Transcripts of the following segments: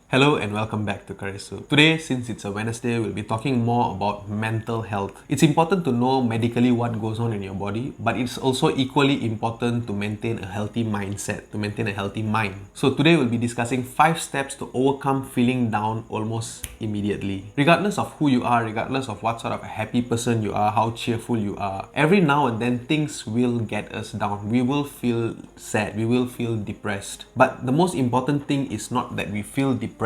Hello and welcome back to Karisu. Today, since it's a Wednesday, we'll be talking more about mental health. It's important to know medically what goes on in your body, but it's also equally important to maintain a healthy mindset, to maintain a healthy mind. So today we'll be discussing 5 steps to overcome feeling down almost immediately. Regardless of who you are, regardless of what sort of a happy person you are, how cheerful you are, every now and then things will get us down. We will feel sad, we will feel depressed. But the most important thing is not that we feel depressed,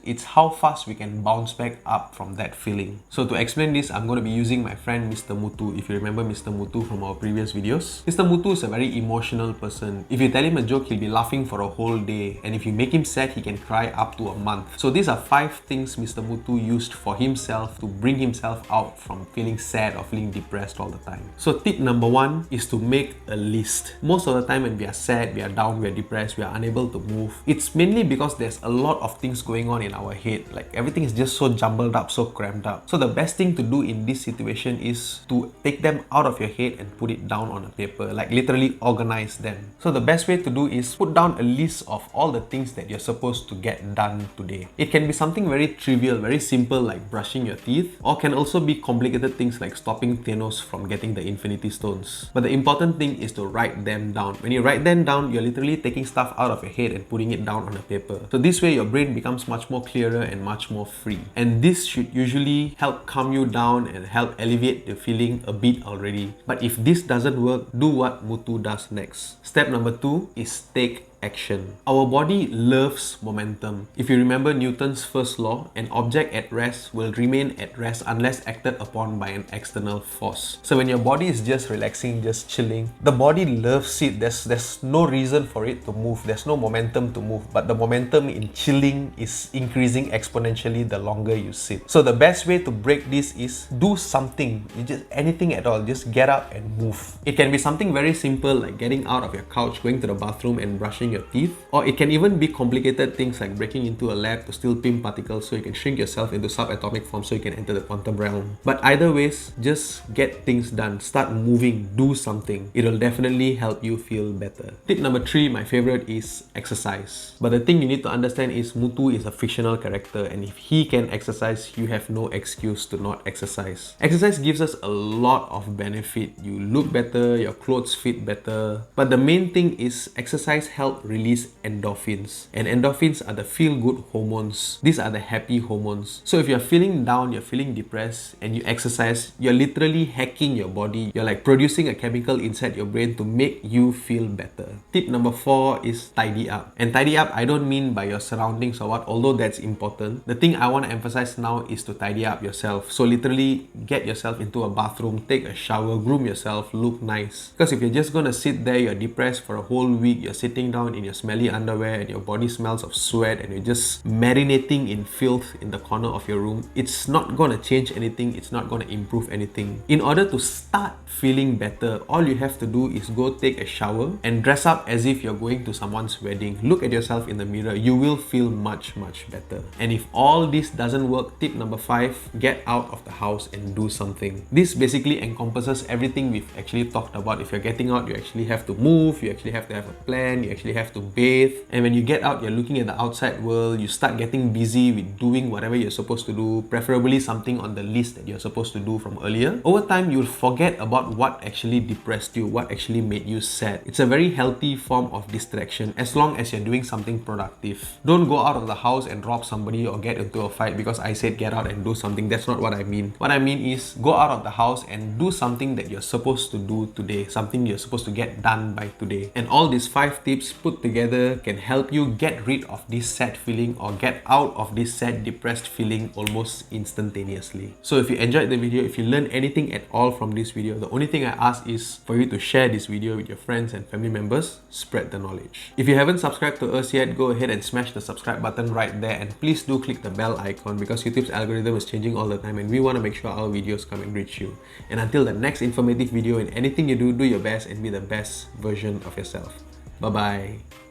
it's how fast we can bounce back up from that feeling. So to explain this, I'm going to be using my friend Mr. Mutu. If you remember Mr. Mutu from our previous videos, Mr. Mutu is a very emotional person. If you tell him a joke, he'll be laughing for a whole day, and if you make him sad, he can cry up to a month. So these are 5 things Mr. Mutu used for himself to bring himself out from feeling sad or feeling depressed all the time. So tip number 1 is to make a list. Most of the time when we are sad, we are down, we are depressed, we are unable to move, it's mainly because there's a lot of things going on in our head. Like everything is just so jumbled up, so crammed up. So the best thing to do in this situation is to take them out of your head and put it down on a paper, like literally organize them. So the best way to do is put down a list of all the things that you're supposed to get done today. It can be something very trivial, very simple, like brushing your teeth, or can also be complicated things like stopping Thanos from getting the Infinity Stones. But the important thing is to write them down. When you write them down, you're literally taking stuff out of your head and putting it down on a paper. So this way your brain becomes much more clearer and much more free. And this should usually help calm you down and help alleviate the feeling a bit already. But if this doesn't work, do what Mutu does next. Step number 2 is take action. Our body loves momentum. If you remember Newton's first law, an object at rest will remain at rest unless acted upon by an external force. So when your body is just relaxing, just chilling, the body loves it. There's no reason for it to move. There's no momentum to move. But the momentum in chilling is increasing exponentially the longer you sit. So the best way to break this is do something. You just anything at all. Just get up and move. It can be something very simple like getting out of your couch, going to the bathroom and brushing your teeth, or it can even be complicated things like breaking into a lab to steal PIM particles so you can shrink yourself into subatomic form so you can enter the quantum realm. But either ways, just get things done. Start moving, do something. It'll definitely help you feel better. Tip number 3, my favorite, is exercise. But the thing you need to understand is Mutu is a fictional character, and if he can exercise, you have no excuse to not exercise. Exercise gives us a lot of benefit. You look better, your clothes fit better. But the main thing is exercise helps release endorphins, and endorphins are the feel-good hormones. These are the happy hormones. So if you're feeling down, you're feeling depressed, and you exercise, you're literally hacking your body. You're like producing a chemical inside your brain to make you feel better. Tip number 4 is tidy up. And tidy up, I don't mean by your surroundings or what, although that's important. The thing I want to emphasize now is to tidy up yourself. So literally get yourself into a bathroom, take a shower, groom yourself, look nice. Because if you're just gonna sit there, you're depressed for a whole week, you're sitting down in your smelly underwear and your body smells of sweat and you're just marinating in filth in the corner of your room, it's not gonna change anything, it's not gonna improve anything. In order to start feeling better, all you have to do is go take a shower and dress up as if you're going to someone's wedding. Look at yourself in the mirror, you will feel much better. And if all this doesn't work, tip number 5, get out of the house and do something. This basically encompasses everything we've actually talked about. If you're getting out, you actually have to move, you actually have to have a plan, you actually have to bathe, and when you get out, you're looking at the outside world, you start getting busy with doing whatever you're supposed to do, preferably something on the list that you're supposed to do from earlier. Over time, you'll forget about what actually depressed you, what actually made you sad. It's a very healthy form of distraction as long as you're doing something productive. Don't go out of the house and rob somebody or get into a fight because I said get out and do something. That's not what I mean. What I mean is go out of the house and do something that you're supposed to do today, something you're supposed to get done by today. And all these 5 tips put together can help you get rid of this sad feeling or get out of this sad, depressed feeling almost instantaneously. So if you enjoyed the video, if you learned anything at all from this video, the only thing I ask is for you to share this video with your friends and family members. Spread the knowledge. If you haven't subscribed to us yet, go ahead and smash the subscribe button right there, and please do click the bell icon because YouTube's algorithm is changing all the time and we want to make sure our videos come and reach you. And until the next informative video, in anything you do, do your best and be the best version of yourself. Bye bye.